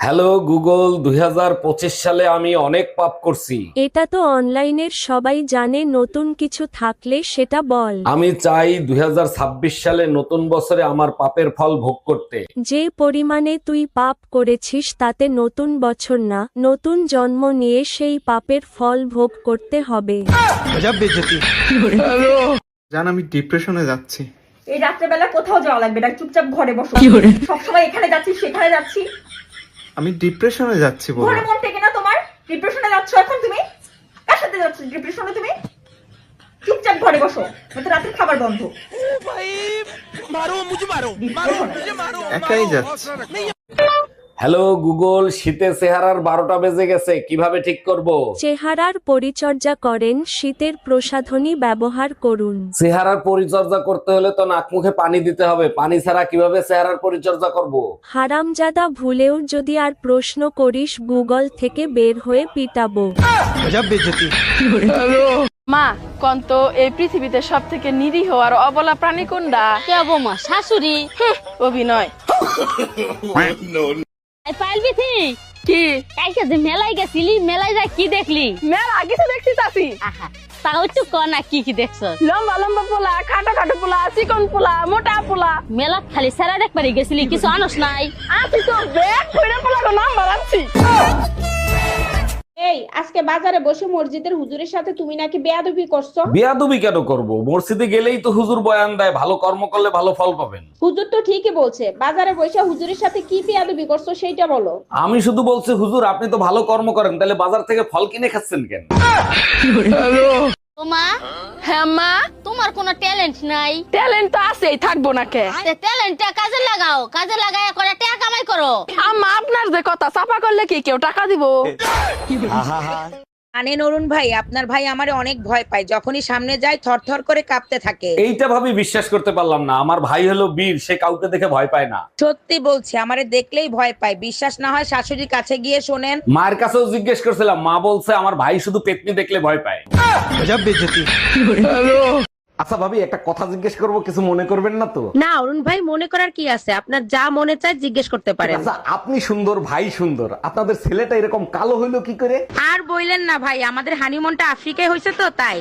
Hello Google, 2025 সালে আমি অনেক পাপ করছি। এটা তো অনলাইনের সবাই জানে, নতুন কিছু থাকলে সেটা বল। আমি চাই 2026 সালে নতুন বছরে আমার পাপের ফল ভোগ করতে। যে পরিমাণে তুই পাপ করেছিস তাতে নতুন বছর না, নতুন জন্ম নিয়ে সেই পাপের ফল ভোগ করতে হবে। জান আমি ডিপ্রেশনে যাচ্ছি। এই রাত্রেবেলা কোথাও যাওয়া লাগবে না, চুপচাপ ঘরে বসো। সবসময় এখানে যাচ্ছি সেখানে যাচ্ছি, আমি ডিপ্রেশনে যাচ্ছি বলো। ঘরে মন টেকে না তোমার? ডিপ্রেশনে যাচ্ছ এখন তুমি? কার সাথে যাচ্ছ ডিপ্রেশনে তুমি? চুপচাপ ঘরে বসো, নয়তো রাতের খাবার বন্ধ। একাই যাচ্ছি। হ্যালো গুগল, শীতে চেহারার 12টা বেজে গেছে, কিভাবে ঠিক করব? চেহারার পরিচর্যা করেন, শীতের প্রসাধনী ব্যবহার করুন। চেহারার পরিচর্যা করতে হলে তো নাক মুখে পানি দিতে হবে, পানি ছাড়া কিভাবে চেহারার পরিচর্যা করব? হারামজাদা, ভুলেও যদি আর প্রশ্ন করিস গুগল থেকে বের হয়ে পিটাবো। মা কন্ত এই পৃথিবীতে সব থেকে নিরীহ আর অবলা প্রাণী কোনটা? কে বৌমা? শাশুড়ি। অভিনয়। পাইলবি কি কালকে যে মেলায় গেছিলি, মেলায় যা কি দেখলি? মেলা কিছু দেখছি চাষি। আহা, তাও একটু ক না, কি কি দেখছ? লম্বা লম্বা পোলা, খাটো খাটো পোলা, চিকন পোলা, মোটা পোলা। মেলা খালি সেরা দেখবারই গেছিলি, কিছু আনস নাই? আছি তো ব্যাগ কইরা পোলা তো নাম বাড়াচ্ছি। এই আজকে বাজারে বসে মসজিদের হুজুরের সাথে তুমি নাকি বেয়াদবি করছো। বিয়াদবি কেন করব? মসজিদে গেলেই তো হুজুর বয়ান দেয়, ভালো কর্ম করলে ভালো ফল পাবেন। হুজুর তো ঠিকই বলছে, বাজারে বসে হুজুরের সাথে কি বেয়াদবি করছো সেইটা বলো। আমি শুধু বলছি হুজুর আপনি তো ভালো কর্ম করেন, তাহলে বাজার থেকে ফল কিনে খাচ্ছেন কেন? তোমা, হ্যাঁ মা, তোমার কোনো ট্যালেন্ট নাই? ট্যালেন্ট তো আছেই, থাকবো না কে? ট্যালেন্টটা কাজে লাগাও, কাজে লাগায় করে টাকা কামাই করো। আম্মা আপনার যে কথা চাপা করলে কি কেউ টাকা দিব? আনেন অরুণ ভাই, আপনার ভাই আমারে অনেক ভয় পায়, যখনই সামনে যায় থরথর করে কাঁপতে থাকে। এইটা ভাবি বিশ্বাস করতে পারলাম না, আমার ভাই হলো বীর, সে কাউকে দেখে ভয় পায় না। সত্যি বলছি, আমারে দেখলেই ভয় পায়। বিশ্বাস না হয় শাশুড়ির কাছে গিয়ে শোনেন। মায়ের কাছেও জিজ্ঞেস করছিলাম, মা বলছে আমার ভাই শুধু পেতনি দেখলে ভয় পায়। আচ্ছা ভাবি, একটা কথা জিজ্ঞেস করব, কিছু মনে করবেন না তো? না অরুণ ভাই, মনে করার কি আছে, আপনার যা মনে চায় জিজ্ঞেস করতে পারেন। আচ্ছা, আপনি সুন্দর, ভাই সুন্দর, আপনাদের ছেলেটা এরকম কালো হইলো কি করে? আর বইলেন না ভাই, আমাদের হানিমুনটা আফ্রিকায় হয়েছে তো তাই।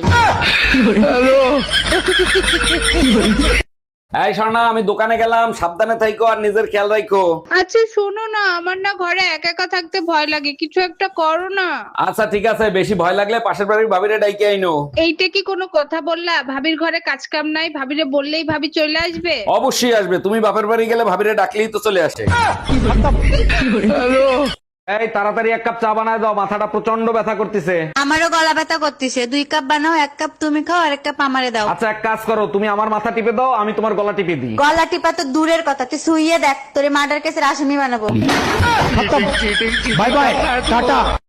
এই স্বর্ণা, আমি দোকানে গেলাম, সাবধানে থাইকো আর নিজের খেয়াল রাখো। আচ্ছা শোনো না, আমার না ঘরে একা একা থাকতে ভয় লাগে, কিছু একটা করো না। আচ্ছা ঠিক আছে, বেশি ভয় লাগলে পাশের বাড়ির ভাবিরে ডাইকে আইনো। এইটা কি কোনো কথা বললা? ভাবির ঘরে কাজ কাম নাই, ভাবিরে বললেই ভাবি চলে আসবে? অবশ্যই আসবে, তুমি বাপের বাড়ি গেলে ভাবিরে ডাকলেই তো চলে আসে। এই তাড়াতাড়ি 1 কাপ চা বানায় দাও, মাথাটা প্রচন্ড ব্যথা করতেছে। আমারও গলা ব্যথা করতেছে, 2 কাপ বানাও, 1 কাপ তুমি খাও আর 1 কাপ আমারে দাও। আচ্ছা এক কাজ করো, তুমি আমার মাথা টিপে দাও, আমি তোমার গলা টিপে দিই। গলা টিপা তো দূরের কথা, তুই শুইয়ে দেখ, তোরে মার্ডার কেসের আসামি বানাবো। Bye bye, tata.